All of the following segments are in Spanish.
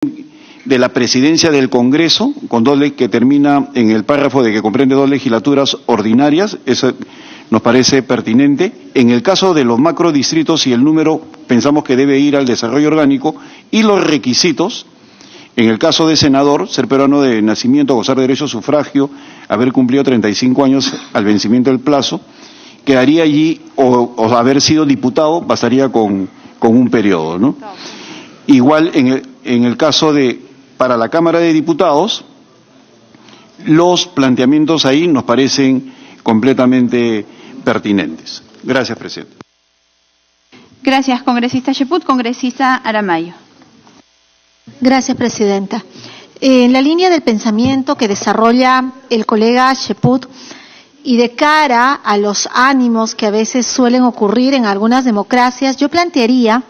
de la presidencia del Congreso, que termina en el párrafo de que comprende 2 legislaturas ordinarias, eso nos parece pertinente. En el caso de los macrodistritos y el número, pensamos que debe ir al desarrollo orgánico, y los requisitos, en el caso de senador, ser peruano de nacimiento, gozar de derecho a sufragio, haber cumplido 35 años al vencimiento del plazo, quedaría allí, o haber sido diputado, bastaría con un periodo, ¿no? Igual en el caso para la Cámara de Diputados, los planteamientos ahí nos parecen completamente pertinentes. Gracias, presidente. Gracias, congresista Cheput. Congresista Aramayo. Gracias, presidenta. En la línea del pensamiento que desarrolla el colega Cheput y de cara a los ánimos que a veces suelen ocurrir en algunas democracias, yo plantearía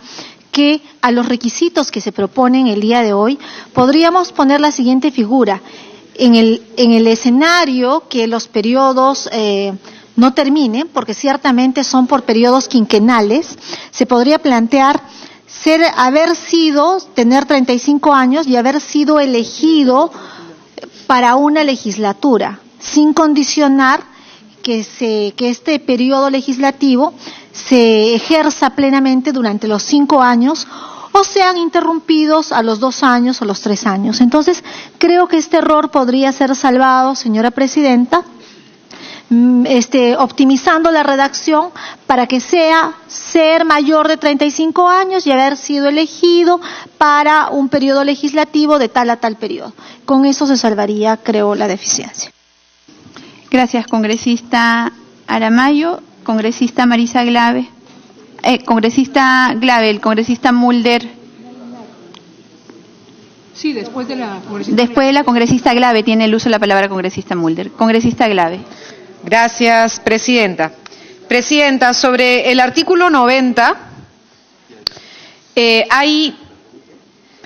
que a los requisitos que se proponen el día de hoy podríamos poner la siguiente figura. En el escenario que los periodos no terminen, porque ciertamente son por periodos quinquenales, se podría plantear tener 35 años y haber sido elegido para una legislatura, sin condicionar que este periodo legislativo se ejerza plenamente durante los 5 años o sean interrumpidos a los 2 años o los 3 años. Entonces, creo que este error podría ser salvado, señora presidenta, optimizando la redacción para que sea ser mayor de 35 años y haber sido elegido para un periodo legislativo de tal a tal periodo. Con eso se salvaría, creo, la deficiencia. Gracias, congresista Aramayo. Congresista Marisa Glave. Congresista Glave, el congresista Mulder. Sí, después de la congresista. Después de la congresista Glave tiene el uso de la palabra congresista Mulder. Congresista Glave. Gracias, presidenta. Presidenta, sobre el artículo 90,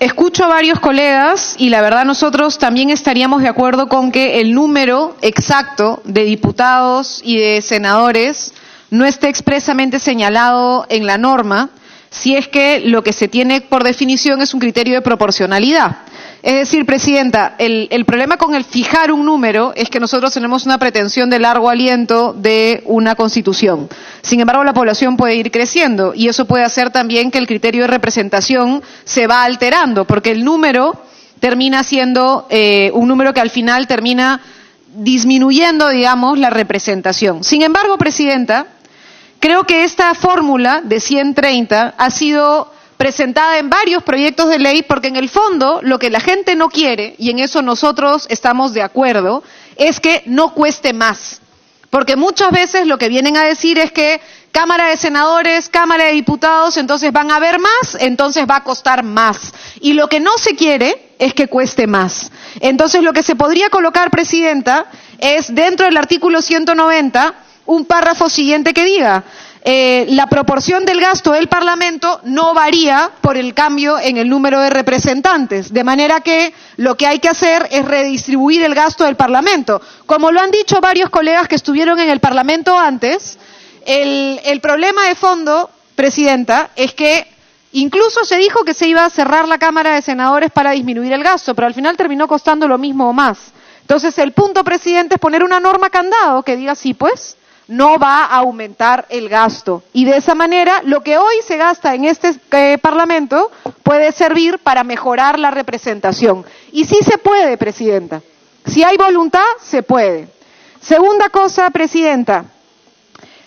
escucho a varios colegas y la verdad nosotros también estaríamos de acuerdo con que el número exacto de diputados y de senadores no esté expresamente señalado en la norma, si es que lo que se tiene por definición es un criterio de proporcionalidad. Es decir, presidenta, el problema con el fijar un número es que nosotros tenemos una pretensión de largo aliento de una constitución. Sin embargo, la población puede ir creciendo y eso puede hacer también que el criterio de representación se va alterando, porque el número termina siendo un número que al final termina disminuyendo, digamos, la representación. Sin embargo, presidenta, creo que esta fórmula de 130 ha sido presentada en varios proyectos de ley porque en el fondo lo que la gente no quiere, y en eso nosotros estamos de acuerdo, es que no cueste más. Porque muchas veces lo que vienen a decir es que Cámara de Senadores, Cámara de Diputados, entonces van a haber más, entonces va a costar más. Y lo que no se quiere es que cueste más. Entonces lo que se podría colocar, presidenta, es dentro del artículo 190 un párrafo siguiente que diga: la proporción del gasto del Parlamento no varía por el cambio en el número de representantes, de manera que lo que hay que hacer es redistribuir el gasto del Parlamento. Como lo han dicho varios colegas que estuvieron en el Parlamento antes, el problema de fondo, presidenta, es que incluso se dijo que se iba a cerrar la Cámara de Senadores para disminuir el gasto, pero al final terminó costando lo mismo o más. Entonces el punto, presidente, es poner una norma candado que diga sí, pues, no va a aumentar el gasto. Y de esa manera, lo que hoy se gasta en este Parlamento puede servir para mejorar la representación. Y sí se puede, presidenta. Si hay voluntad, se puede. Segunda cosa, presidenta.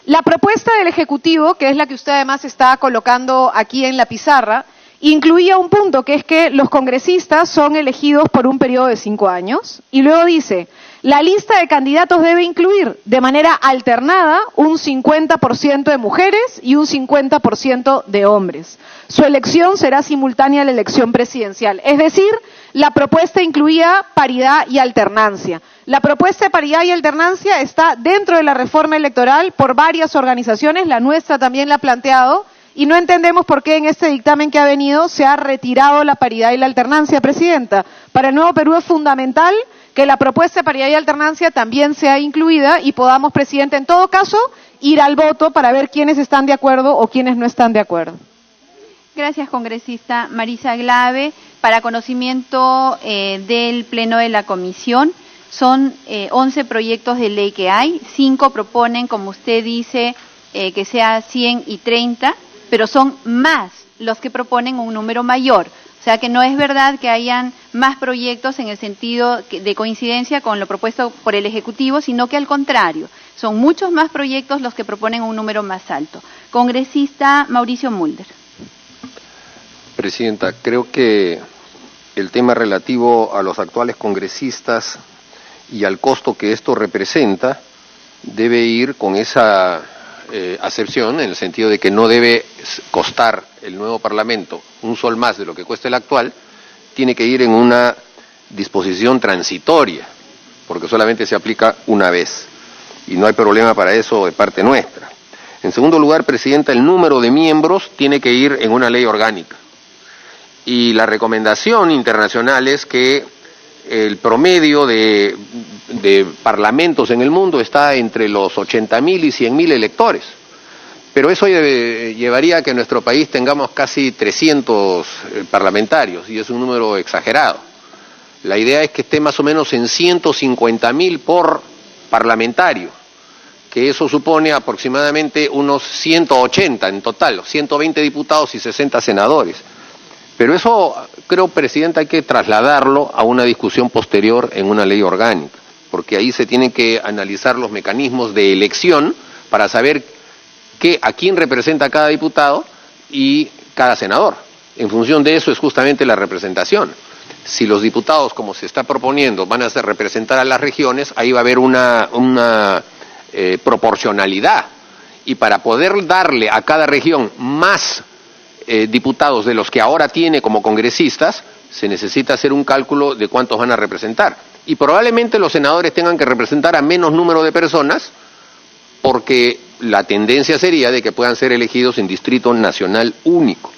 La propuesta del Ejecutivo, que es la que usted además está colocando aquí en la pizarra, incluía un punto que es que los congresistas son elegidos por un periodo de 5 años. Y luego dice: la lista de candidatos debe incluir de manera alternada un 50% de mujeres y un 50% de hombres. Su elección será simultánea a la elección presidencial. Es decir, la propuesta incluía paridad y alternancia. La propuesta de paridad y alternancia está dentro de la reforma electoral por varias organizaciones, la nuestra también la ha planteado, y no entendemos por qué en este dictamen que ha venido se ha retirado la paridad y la alternancia, presidenta. Para el Nuevo Perú es fundamental que la propuesta de paridad y alternancia también sea incluida y podamos, presidente, en todo caso, ir al voto para ver quiénes están de acuerdo o quiénes no están de acuerdo. Gracias, congresista Marisa Glave. Para conocimiento del Pleno de la Comisión, son 11 proyectos de ley que hay, 5 proponen, como usted dice, que sea 100 y 30, pero son más los que proponen un número mayor. O sea que no es verdad que hayan más proyectos en el sentido de coincidencia con lo propuesto por el Ejecutivo, sino que al contrario, son muchos más proyectos los que proponen un número más alto. Congresista Mauricio Mulder. Presidenta, creo que el tema relativo a los actuales congresistas y al costo que esto representa debe ir con esa acepción, en el sentido de que no debe costar el nuevo Parlamento un sol más de lo que cuesta el actual, tiene que ir en una disposición transitoria, porque solamente se aplica una vez, y no hay problema para eso de parte nuestra. En segundo lugar, Presidenta, el número de miembros tiene que ir en una ley orgánica, y la recomendación internacional es que el promedio de parlamentos en el mundo está entre los 80.000 y 100.000 electores, pero eso llevaría a que en nuestro país tengamos casi 300 parlamentarios, y es un número exagerado. La idea es que esté más o menos en 150.000 por parlamentario, que eso supone aproximadamente unos 180 en total, 120 diputados y 60 senadores. Pero eso, creo, Presidenta, hay que trasladarlo a una discusión posterior en una ley orgánica, porque ahí se tienen que analizar los mecanismos de elección para saber a quién representa cada diputado y cada senador. En función de eso es justamente la representación. Si los diputados, como se está proponiendo, van a representar a las regiones, ahí va a haber una proporcionalidad. Y para poder darle a cada región más diputados de los que ahora tiene como congresistas, se necesita hacer un cálculo de cuántos van a representar. Y probablemente los senadores tengan que representar a menos número de personas, porque la tendencia sería de que puedan ser elegidos en distrito nacional único.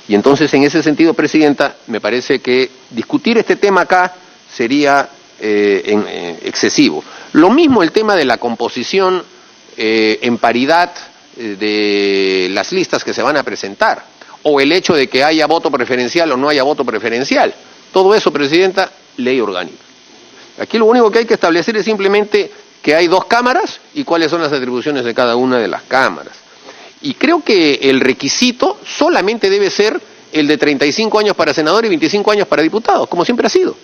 Y entonces, en ese sentido, Presidenta, me parece que discutir este tema acá sería excesivo. Lo mismo el tema de la composición en paridad de las listas que se van a presentar, o el hecho de que haya voto preferencial o no haya voto preferencial. Todo eso, Presidenta, ley orgánica. Aquí lo único que hay que establecer es simplemente que hay 2 cámaras y cuáles son las atribuciones de cada una de las cámaras. Y creo que el requisito solamente debe ser el de 35 años para senador y 25 años para diputado, como siempre ha sido.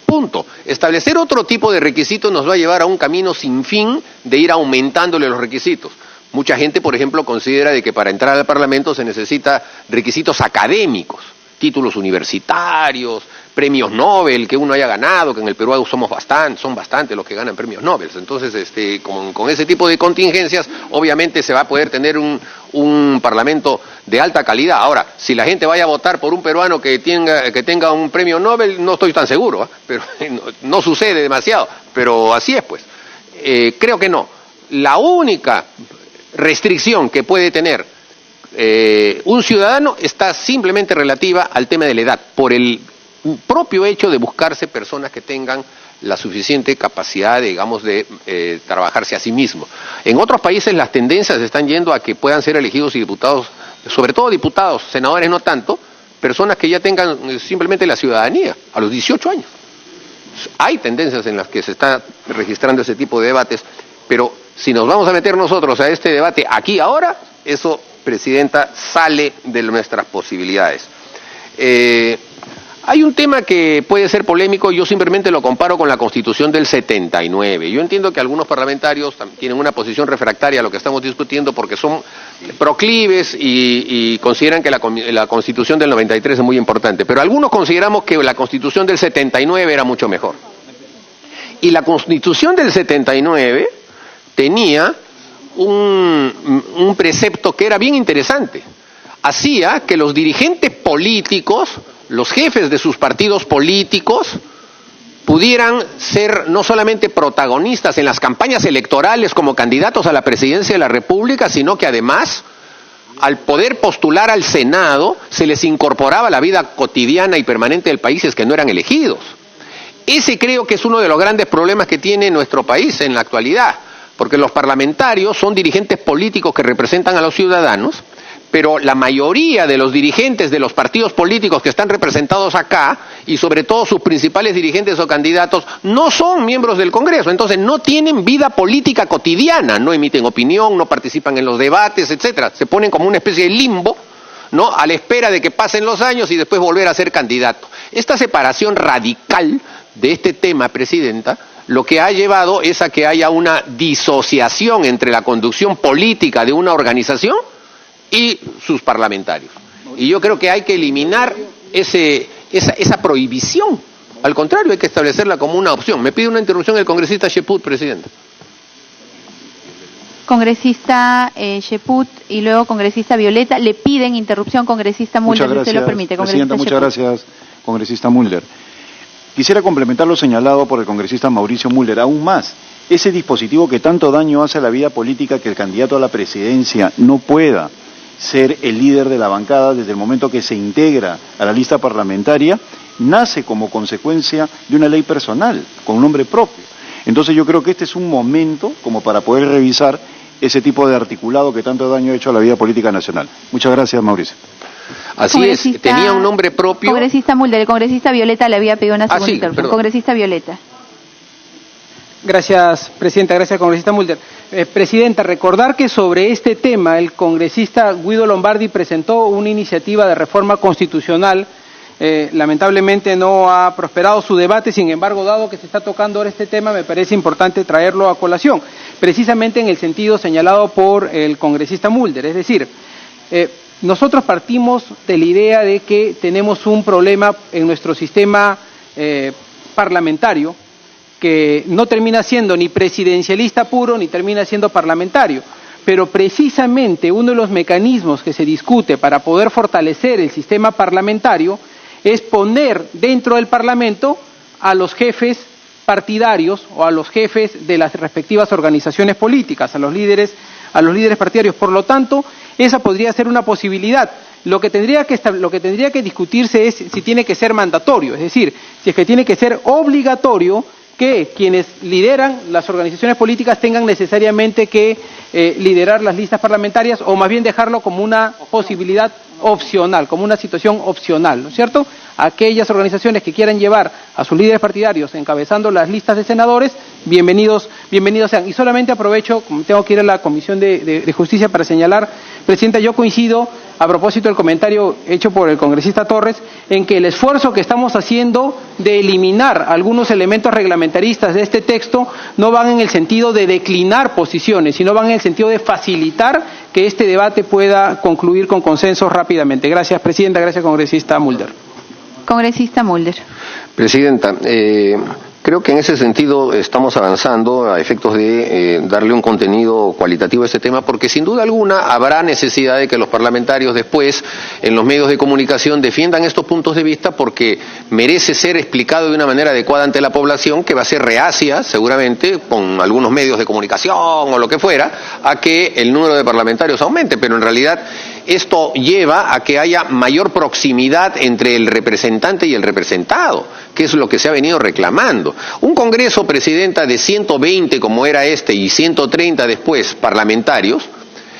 Punto. Establecer otro tipo de requisitos nos va a llevar a un camino sin fin de ir aumentándole los requisitos. Mucha gente, por ejemplo, considera de que para entrar al Parlamento se necesita requisitos académicos, títulos universitarios, premios Nobel que uno haya ganado, que en el Perú son bastantes los que ganan premios Nobel. Entonces, con ese tipo de contingencias, obviamente se va a poder tener un Parlamento de alta calidad. Ahora, si la gente vaya a votar por un peruano que tenga un premio Nobel, no estoy tan seguro, pero no sucede demasiado, pero así es, pues. Creo que no. La única restricción que puede tener un ciudadano está simplemente relativa al tema de la edad, por el propio hecho de buscarse personas que tengan la suficiente capacidad, digamos, de trabajarse a sí mismo. En otros países las tendencias están yendo a que puedan ser elegidos y diputados, sobre todo diputados, senadores no tanto, personas que ya tengan simplemente la ciudadanía a los 18 años. Hay tendencias en las que se está registrando ese tipo de debates, pero si nos vamos a meter nosotros a este debate aquí ahora, eso, Presidenta, sale de nuestras posibilidades. Hay un tema que puede ser polémico, yo simplemente lo comparo con la Constitución del 79. Yo entiendo que algunos parlamentarios tienen una posición refractaria a lo que estamos discutiendo porque son proclives y consideran que la Constitución del 93 es muy importante, pero algunos consideramos que la Constitución del 79 era mucho mejor. Y la Constitución del 79 tenía un precepto que era bien interesante. Hacía que los dirigentes políticos, los jefes de sus partidos políticos, pudieran ser no solamente protagonistas en las campañas electorales como candidatos a la presidencia de la República, sino que además, al poder postular al Senado, se les incorporaba a la vida cotidiana y permanente del país, es que no eran elegidos. Ese creo que es uno de los grandes problemas que tiene nuestro país en la actualidad, porque los parlamentarios son dirigentes políticos que representan a los ciudadanos, pero la mayoría de los dirigentes de los partidos políticos que están representados acá, y sobre todo sus principales dirigentes o candidatos, no son miembros del Congreso, entonces no tienen vida política cotidiana, no emiten opinión, no participan en los debates, etcétera. Se ponen como una especie de limbo, ¿no?, a la espera de que pasen los años y después volver a ser candidato. Esta separación radical de este tema, Presidenta, lo que ha llevado es a que haya una disociación entre la conducción política de una organización y sus parlamentarios. Y yo creo que hay que eliminar esa prohibición. Al contrario, hay que establecerla como una opción. Me pide una interrupción el congresista Cheput, Presidenta. Congresista Cheput y luego congresista Violeta. Le piden interrupción, congresista Mulder. Muchas gracias, si usted lo permite, Presidenta, muchas Cheput. gracias, congresista Mulder. Quisiera complementar lo señalado por el congresista Mauricio Mulder, aún más. Ese dispositivo que tanto daño hace a la vida política, que el candidato a la presidencia no pueda ser el líder de la bancada desde el momento que se integra a la lista parlamentaria, nace como consecuencia de una ley personal, con un nombre propio. Entonces yo creo que este es un momento como para poder revisar ese tipo de articulado que tanto daño ha hecho a la vida política nacional. Muchas gracias, Mauricio. Así es, tenía un nombre propio. Congresista Mulder, el congresista Violeta le había pedido una segunda interrupción. Perdón. Congresista Violeta. Gracias, Presidenta. Gracias, congresista Mulder. Presidenta, recordar que sobre este tema el congresista Guido Lombardi presentó una iniciativa de reforma constitucional. Lamentablemente no ha prosperado su debate, sin embargo, dado que se está tocando ahora este tema, me parece importante traerlo a colación, precisamente en el sentido señalado por el congresista Mulder. Es decir, nosotros partimos de la idea de que tenemos un problema en nuestro sistema parlamentario que no termina siendo ni presidencialista puro ni termina siendo parlamentario. Pero precisamente uno de los mecanismos que se discute para poder fortalecer el sistema parlamentario es poner dentro del Parlamento a los jefes partidarios o a los jefes de las respectivas organizaciones políticas, a los líderes partidarios. Por lo tanto, esa podría ser una posibilidad. Lo que tendría que discutirse es si tiene que ser mandatorio, es decir, si es que tiene que ser obligatorio que quienes lideran las organizaciones políticas tengan necesariamente que liderar las listas parlamentarias, o más bien dejarlo como una posibilidad opcional, como una situación opcional, ¿no es cierto? Aquellas organizaciones que quieran llevar a sus líderes partidarios encabezando las listas de senadores, bienvenidos sean. Y solamente aprovecho, como tengo que ir a la Comisión de Justicia, para señalar, Presidenta, yo coincido, a propósito del comentario hecho por el congresista Torres, en que el esfuerzo que estamos haciendo de eliminar algunos elementos reglamentaristas de este texto no van en el sentido de declinar posiciones, sino van en el sentido de facilitar que este debate pueda concluir con consenso rápidamente. Gracias, Presidenta. Gracias, congresista Mulder. Congresista Mulder. Presidenta, creo que en ese sentido estamos avanzando a efectos de darle un contenido cualitativo a este tema, porque sin duda alguna habrá necesidad de que los parlamentarios después en los medios de comunicación defiendan estos puntos de vista, porque merece ser explicado de una manera adecuada ante la población, que va a ser reacia seguramente con algunos medios de comunicación o lo que fuera a que el número de parlamentarios aumente, pero en realidad esto lleva a que haya mayor proximidad entre el representante y el representado, que es lo que se ha venido reclamando. Un Congreso, Presidenta, de 120 como era este y 130 después parlamentarios,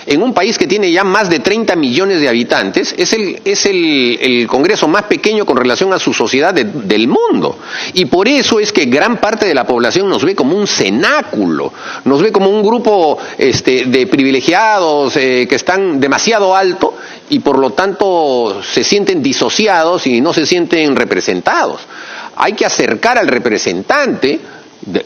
en un país que tiene ya más de 30 millones de habitantes, es el Congreso más pequeño con relación a su sociedad del mundo. Y por eso es que gran parte de la población nos ve como un cenáculo, nos ve como un grupo de privilegiados que están demasiado alto y por lo tanto se sienten disociados y no se sienten representados. Hay que acercar al representante,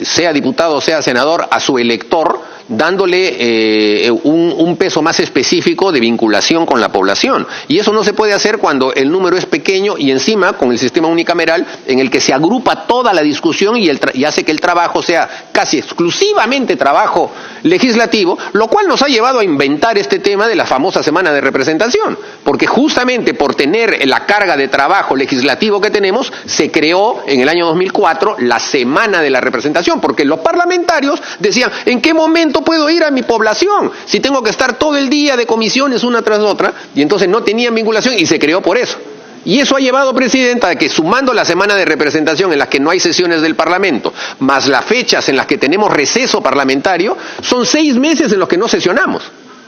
sea diputado o sea senador, a su elector, dándole un peso más específico de vinculación con la población. Y eso no se puede hacer cuando el número es pequeño y encima con el sistema unicameral en el que se agrupa toda la discusión y hace que el trabajo sea casi exclusivamente trabajo legislativo, lo cual nos ha llevado a inventar este tema de la famosa semana de representación, porque justamente por tener la carga de trabajo legislativo que tenemos, se creó en el año 2004 la semana de la representación, porque los parlamentarios decían, ¿en qué momento puedo ir a mi población si tengo que estar todo el día de comisiones una tras otra? Y entonces no tenían vinculación y se creó por eso. Y eso ha llevado, Presidenta, a que sumando la semana de representación en las que no hay sesiones del Parlamento, más las fechas en las que tenemos receso parlamentario, son 6 meses en los que no sesionamos.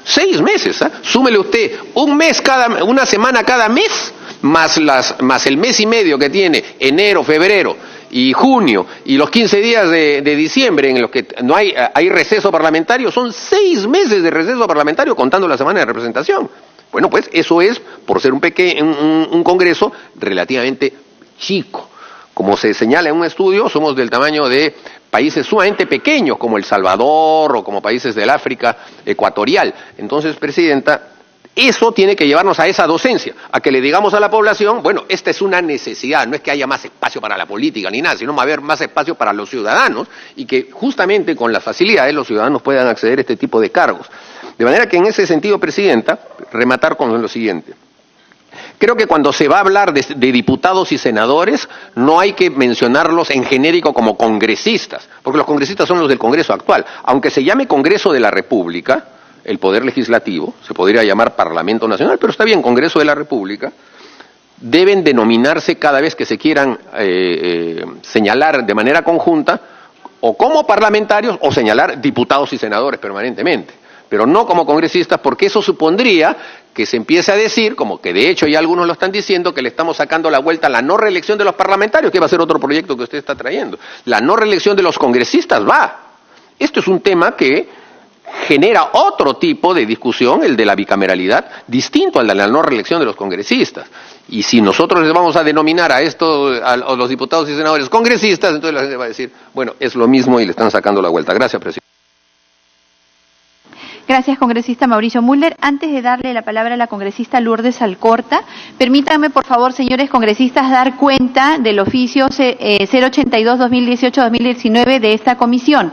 6 meses, ¿eh? Súmele usted una semana cada mes, más el mes y medio que tiene enero, febrero y junio, y los 15 días de diciembre en los que no hay receso parlamentario. Son 6 meses de receso parlamentario contando la semana de representación. Bueno, pues eso es, por ser un congreso relativamente chico. Como se señala en un estudio, somos del tamaño de países sumamente pequeños como El Salvador o como países del África ecuatorial. Entonces, Presidenta, eso tiene que llevarnos a esa docencia, a que le digamos a la población, bueno, esta es una necesidad, no es que haya más espacio para la política ni nada, sino va a haber más espacio para los ciudadanos y que justamente con las facilidades los ciudadanos puedan acceder a este tipo de cargos. De manera que en ese sentido, Presidenta, rematar con lo siguiente. Creo que cuando se va a hablar de diputados y senadores, no hay que mencionarlos en genérico como congresistas, porque los congresistas son los del Congreso actual. Aunque se llame Congreso de la República, el Poder Legislativo, se podría llamar Parlamento Nacional, pero está bien, Congreso de la República, deben denominarse cada vez que se quieran señalar de manera conjunta, o como parlamentarios, o señalar diputados y senadores permanentemente, pero no como congresistas, porque eso supondría que se empiece a decir, como que de hecho ya algunos lo están diciendo, que le estamos sacando la vuelta a la no reelección de los parlamentarios, que va a ser otro proyecto que usted está trayendo. La no reelección de los congresistas va. Esto es un tema que genera otro tipo de discusión, el de la bicameralidad, distinto al de la no reelección de los congresistas. Y si nosotros les vamos a denominar a los diputados y senadores congresistas, entonces la gente va a decir, bueno, es lo mismo y le están sacando la vuelta. Gracias, presidente. Gracias, congresista Mauricio Müller. Antes de darle la palabra a la congresista Lourdes Alcorta, permítanme, por favor, señores congresistas, dar cuenta del oficio 082-2018-2019 de esta comisión.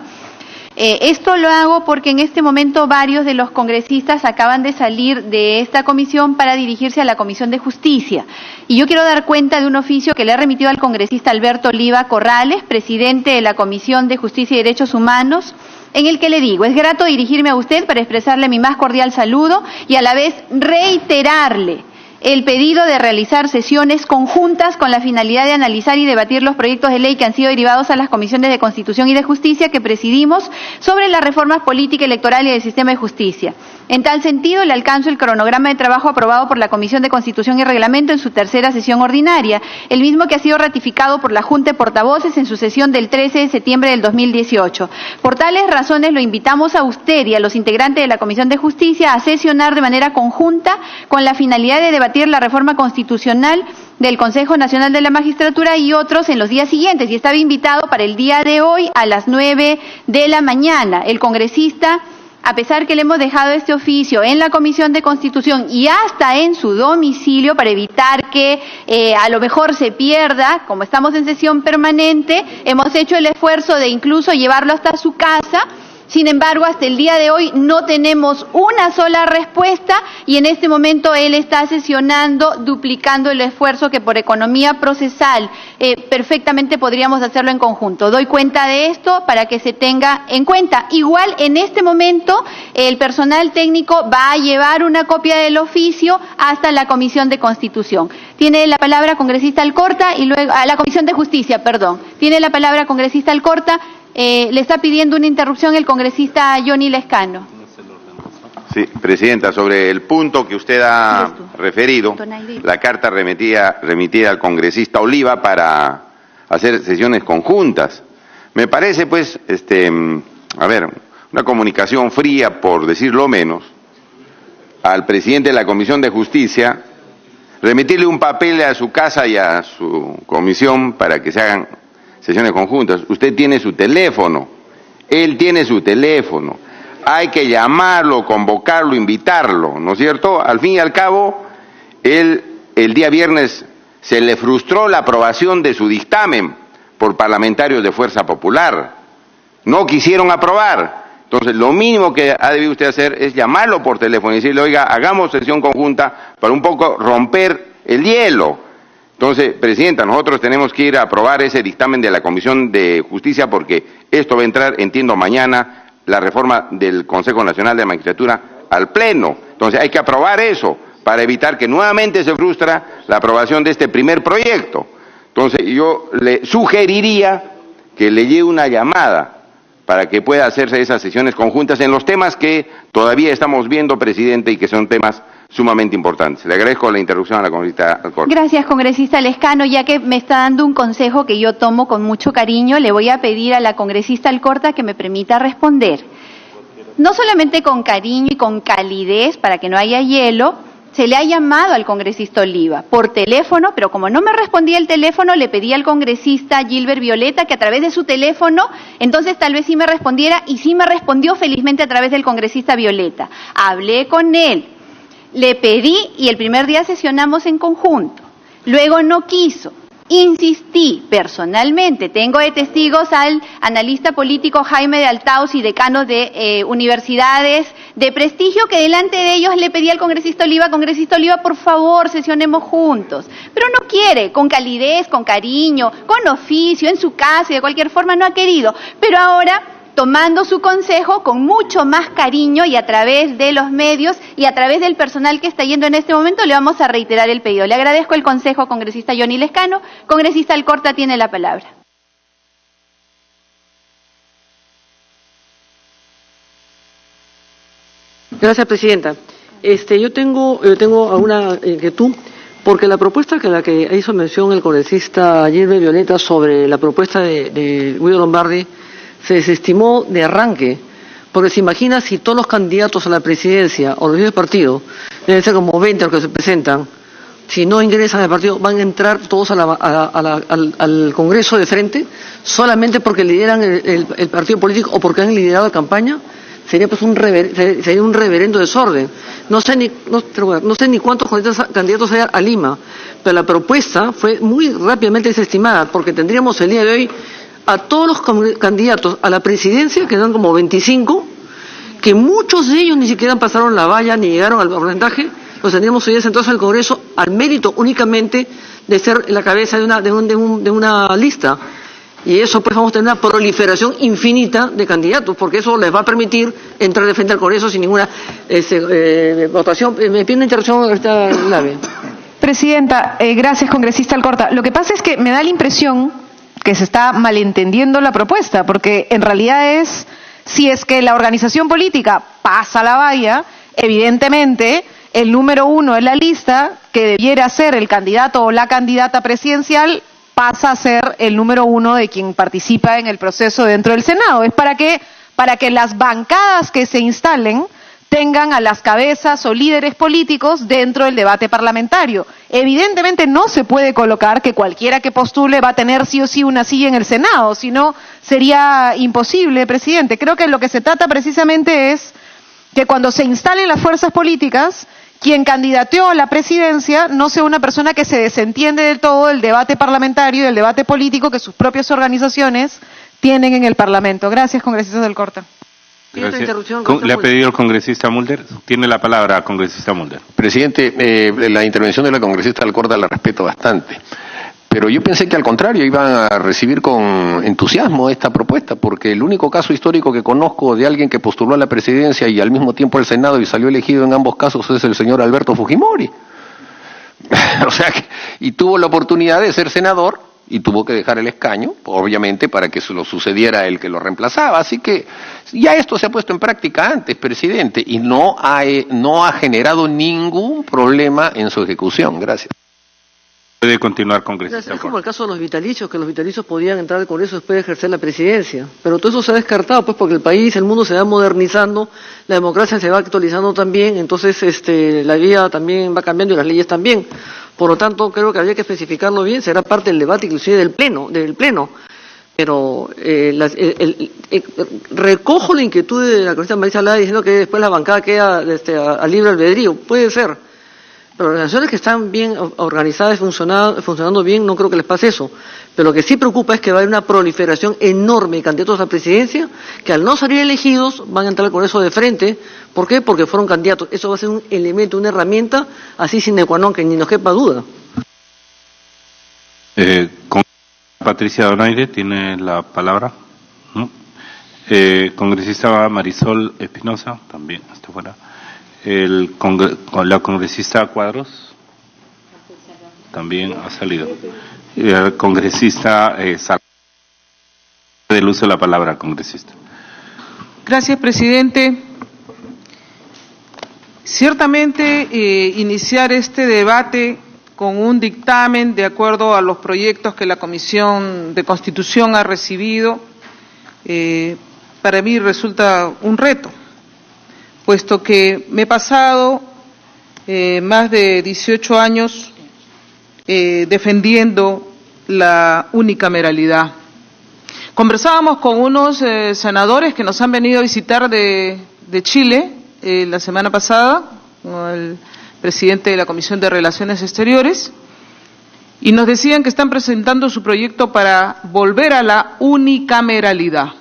Esto lo hago porque en este momento varios de los congresistas acaban de salir de esta comisión para dirigirse a la Comisión de Justicia. Y yo quiero dar cuenta de un oficio que le he remitido al congresista Alberto Oliva Corrales, presidente de la Comisión de Justicia y Derechos Humanos, en el que le digo, es grato dirigirme a usted para expresarle mi más cordial saludo y a la vez reiterarle el pedido de realizar sesiones conjuntas con la finalidad de analizar y debatir los proyectos de ley que han sido derivados a las comisiones de Constitución y de Justicia que presidimos sobre las reformas política, electoral y del sistema de justicia. En tal sentido, le alcanzo el cronograma de trabajo aprobado por la Comisión de Constitución y Reglamento en su tercera sesión ordinaria, el mismo que ha sido ratificado por la Junta de Portavoces en su sesión del 13 de septiembre del 2018. Por tales razones, lo invitamos a usted y a los integrantes de la Comisión de Justicia a sesionar de manera conjunta con la finalidad de debatir la reforma constitucional del Consejo Nacional de la Magistratura y otros en los días siguientes. Y estaba invitado para el día de hoy a las 9 de la mañana. El congresista, a pesar que le hemos dejado este oficio en la Comisión de Constitución y hasta en su domicilio para evitar que a lo mejor se pierda, como estamos en sesión permanente, hemos hecho el esfuerzo de incluso llevarlo hasta su casa. Sin embargo, hasta el día de hoy no tenemos una sola respuesta y en este momento él está sesionando, duplicando el esfuerzo que por economía procesal perfectamente podríamos hacerlo en conjunto. Doy cuenta de esto para que se tenga en cuenta. Igual, en este momento, el personal técnico va a llevar una copia del oficio hasta la Comisión de Constitución. Tiene la palabra congresista Alcorta y luego, a la Comisión de Justicia, perdón. Tiene la palabra congresista Alcorta. Le está pidiendo una interrupción el congresista Johnny Lescano. Sí, Presidenta, sobre el punto que usted ha referido, la carta remitida al congresista Oliva para hacer sesiones conjuntas. Me parece, pues, una comunicación fría, por decirlo menos, al presidente de la Comisión de Justicia, remitirle un papel a su casa y a su comisión para que se hagan sesiones conjuntas. Usted tiene su teléfono, él tiene su teléfono, hay que llamarlo, convocarlo, invitarlo, ¿no es cierto? Al fin y al cabo, él el día viernes se le frustró la aprobación de su dictamen por parlamentarios de Fuerza Popular, no quisieron aprobar. Entonces, lo mínimo que ha debido usted hacer es llamarlo por teléfono y decirle, oiga, hagamos sesión conjunta para un poco romper el hielo. Entonces, Presidenta, nosotros tenemos que ir a aprobar ese dictamen de la Comisión de Justicia porque esto va a entrar, entiendo, mañana, la reforma del Consejo Nacional de la Magistratura al Pleno. Entonces, hay que aprobar eso para evitar que nuevamente se frustra la aprobación de este primer proyecto. Entonces, yo le sugeriría que le lleve una llamada para que pueda hacerse esas sesiones conjuntas en los temas que todavía estamos viendo, presidente, y que son temas sumamente importantes. Le agradezco la interrupción a la congresista Alcorta. Gracias, congresista Lescano. Ya que me está dando un consejo que yo tomo con mucho cariño, le voy a pedir a la congresista Alcorta que me permita responder. No solamente con cariño y con calidez, para que no haya hielo, se le ha llamado al congresista Oliva por teléfono, pero como no me respondía el teléfono, le pedí al congresista Gilbert Violeta que a través de su teléfono, entonces tal vez sí me respondiera, y sí me respondió felizmente a través del congresista Violeta. Hablé con él, le pedí y el primer día sesionamos en conjunto. Luego no quiso. Insistí personalmente, tengo de testigos al analista político Jaime de Altaos y decanos de universidades de prestigio, que delante de ellos le pedí al congresista Oliva, por favor, sesionemos juntos. Pero no quiere, con calidez, con cariño, con oficio, en su casa y de cualquier forma no ha querido. Pero ahora, tomando su consejo con mucho más cariño y a través de los medios y a través del personal que está yendo en este momento, le vamos a reiterar el pedido. Le agradezco el consejo, congresista Johnny Lescano. Congresista Alcorta tiene la palabra. Gracias, presidenta. Yo tengo alguna inquietud, porque la propuesta que la que hizo mención el congresista Gilbert Violeta sobre la propuesta de Guido Lombardi se desestimó de arranque, porque se imagina si todos los candidatos a la presidencia o los líderes del partido, deben ser como 20 los que se presentan, si no ingresan al partido, van a entrar todos al Congreso de frente, solamente porque lideran el partido político o porque han liderado la campaña. Sería pues un reverendo desorden. No sé ni cuántos candidatos hay a Lima, pero la propuesta fue muy rápidamente desestimada, porque tendríamos el día de hoy a todos los candidatos a la presidencia, que eran como 25, que muchos de ellos ni siquiera pasaron la valla ni llegaron al porcentaje, los tendríamos hoy entonces en el Congreso al mérito únicamente de ser la cabeza de una lista. Y eso pues vamos a tener una proliferación infinita de candidatos, porque eso les va a permitir entrar de frente al Congreso sin ninguna votación. Me pide una interrupción esta Lave. Presidenta, gracias, congresista Alcorta. Lo que pasa es que me da la impresión que se está malentendiendo la propuesta, porque en realidad es, si es que la organización política pasa la valla, evidentemente el número 1 en la lista, que debiera ser el candidato o la candidata presidencial, pasa a ser el número 1 de quien participa en el proceso dentro del Senado. Es para que las bancadas que se instalen tengan a las cabezas o líderes políticos dentro del debate parlamentario. Evidentemente no se puede colocar que cualquiera que postule va a tener sí o sí una silla en el Senado, si no sería imposible, presidente. Creo que lo que se trata precisamente es que cuando se instalen las fuerzas políticas, quien candidateó a la presidencia no sea una persona que se desentiende del todo del debate parlamentario y del debate político que sus propias organizaciones tienen en el Parlamento. Gracias, congresista Alcorta. Le ha pedido el congresista Mulder. Tiene la palabra, congresista Mulder. Presidente, la intervención de la congresista Alcorta la respeto bastante. Pero yo pensé que al contrario iban a recibir con entusiasmo esta propuesta, porque el único caso histórico que conozco de alguien que postuló a la presidencia y al mismo tiempo al Senado y salió elegido en ambos casos es el señor Alberto Fujimori. O sea, y tuvo la oportunidad de ser senador y tuvo que dejar el escaño, obviamente, para que se lo sucediera el que lo reemplazaba. Así que ya esto se ha puesto en práctica antes, presidente, y no ha generado ningún problema en su ejecución. Gracias. Puede continuar, congresista. Es como el caso de los vitalicios, que los vitalicios podían entrar al Congreso después de ejercer la presidencia. Pero todo eso se ha descartado, pues, porque el país, el mundo se va modernizando, la democracia se va actualizando también, entonces la vida también va cambiando y las leyes también. Por lo tanto, creo que habría que especificarlo bien, será parte del debate inclusive del pleno. Pero recojo la inquietud de la congresista Marisa Lada diciendo que después la bancada queda a libre albedrío. Puede ser. Pero las organizaciones que están bien organizadas y funcionando bien, no creo que les pase eso. Pero lo que sí preocupa es que va a haber una proliferación enorme de candidatos a la presidencia que al no salir elegidos van a entrar al Congreso de frente. ¿Por qué? Porque fueron candidatos. Eso va a ser un elemento, una herramienta así sine qua non, que ni nos quepa duda. Patricia Donaire tiene la palabra. Congresista Marisol Espinosa también está fuera. La congresista Cuadros también ha salido. El congresista del uso de la palabra, congresista. Gracias, presidente. Ciertamente, iniciar este debate con un dictamen de acuerdo a los proyectos que la Comisión de Constitución ha recibido, para mí resulta un reto, puesto que me he pasado más de 18 años defendiendo la unicameralidad. Conversábamos con unos senadores que nos han venido a visitar de Chile la semana pasada, con el presidente de la Comisión de Relaciones Exteriores, y nos decían que están presentando su proyecto para volver a la unicameralidad,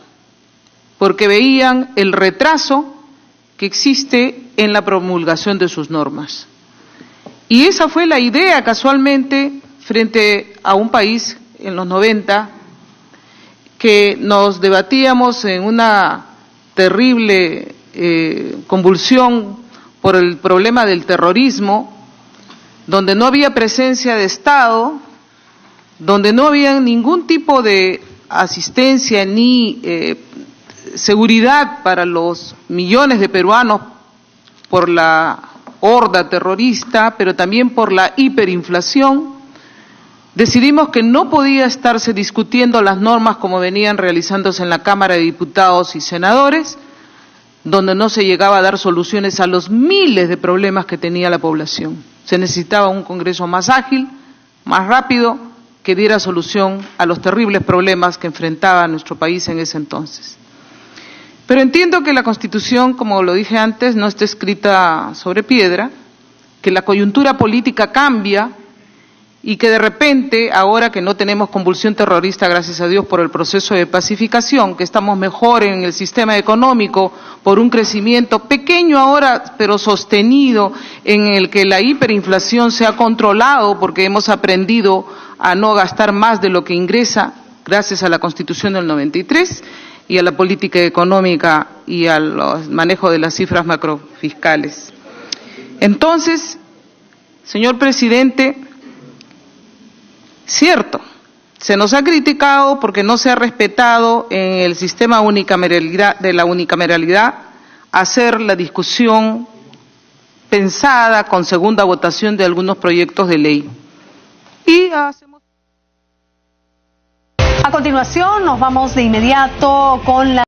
porque veían el retraso que existe en la promulgación de sus normas. Y esa fue la idea, casualmente, frente a un país en los 90, que nos debatíamos en una terrible convulsión por el problema del terrorismo, donde no había presencia de Estado, donde no había ningún tipo de asistencia ni seguridad para los millones de peruanos por la horda terrorista, pero también por la hiperinflación. Decidimos que no podía estarse discutiendo las normas como venían realizándose en la Cámara de Diputados y Senadores, donde no se llegaba a dar soluciones a los miles de problemas que tenía la población. Se necesitaba un Congreso más ágil, más rápido, que diera solución a los terribles problemas que enfrentaba nuestro país en ese entonces. Pero entiendo que la Constitución, como lo dije antes, no está escrita sobre piedra, que la coyuntura política cambia y que de repente, ahora que no tenemos convulsión terrorista, gracias a Dios, por el proceso de pacificación, que estamos mejor en el sistema económico, por un crecimiento pequeño ahora, pero sostenido, en el que la hiperinflación se ha controlado, porque hemos aprendido a no gastar más de lo que ingresa, gracias a la Constitución del 93, y a la política económica y al manejo de las cifras macrofiscales. Entonces, señor presidente, cierto, se nos ha criticado porque no se ha respetado en el sistema de la unicameralidad hacer la discusión pensada con segunda votación de algunos proyectos de ley. A continuación nos vamos de inmediato con la